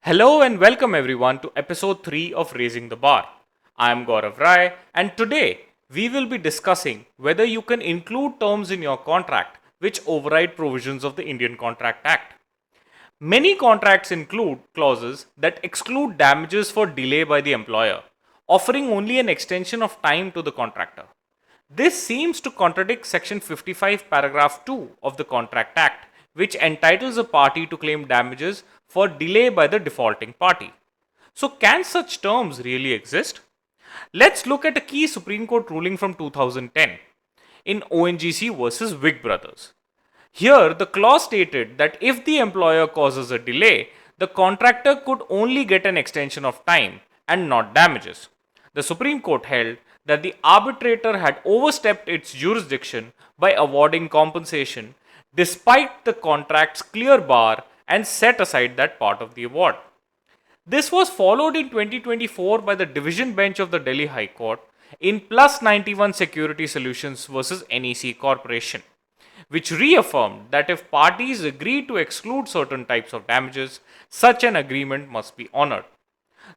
Hello and welcome everyone to episode 3 of Raising the Bar. I am Gaurav and today we will be discussing whether you can include terms in your contract which override provisions of the Indian Contract Act. Many contracts include clauses that exclude damages for delay by the employer, offering only an extension of time to the contractor. This seems to contradict Section 55, paragraph 2 of the Contract Act, which entitles a party to claim damages for delay by the defaulting party. So, can such terms really exist? Let's look at a key Supreme Court ruling from 2010 in ONGC versus Wig Brothers. Here, the clause stated that if the employer causes a delay, the contractor could only get an extension of time and not damages. The Supreme Court held that the arbitrator had overstepped its jurisdiction by awarding compensation despite the contract's clear bar and set aside that part of the award. This was followed in 2024 by the Division Bench of the Delhi High Court in Plus 91 Security Solutions versus NEC Corporation, which reaffirmed that if parties agree to exclude certain types of damages, such an agreement must be honored.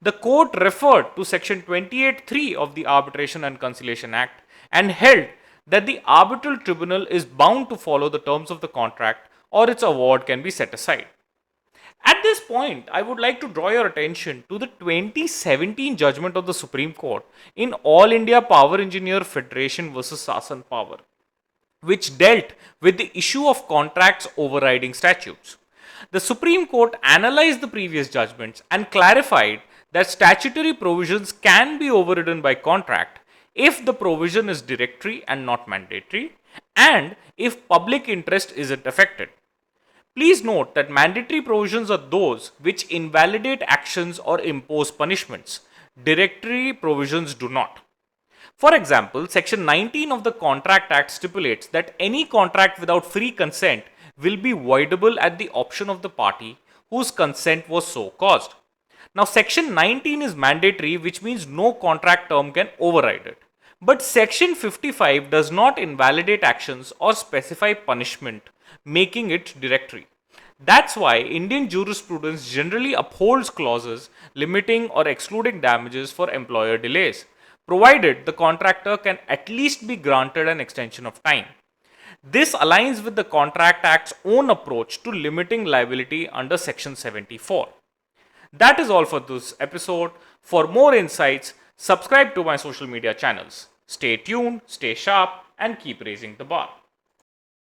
The court referred to Section 28(3) of the Arbitration and Conciliation Act and held that the arbitral tribunal is bound to follow the terms of the contract or its award can be set aside. At this point, I would like to draw your attention to the 2017 judgment of the Supreme Court in All India Power Engineer Federation versus Sasan Power, which dealt with the issue of contracts overriding statutes. The Supreme Court analyzed the previous judgments and clarified that statutory provisions can be overridden by contract if the provision is directory and not mandatory, and if public interest isn't affected. Please note that mandatory provisions are those which invalidate actions or impose punishments. Directory provisions do not. For example, Section 19 of the Contract Act stipulates that any contract without free consent will be voidable at the option of the party whose consent was so caused. Now, Section 19 is mandatory, which means no contract term can override it. But Section 55 does not invalidate actions or specify punishment, making it directory. That's why Indian jurisprudence generally upholds clauses limiting or excluding damages for employer delays, provided the contractor can at least be granted an extension of time. This aligns with the Contract Act's own approach to limiting liability under Section 74. That is all for this episode. For more insights, subscribe to my social media channels. Stay tuned, stay sharp, and keep raising the bar.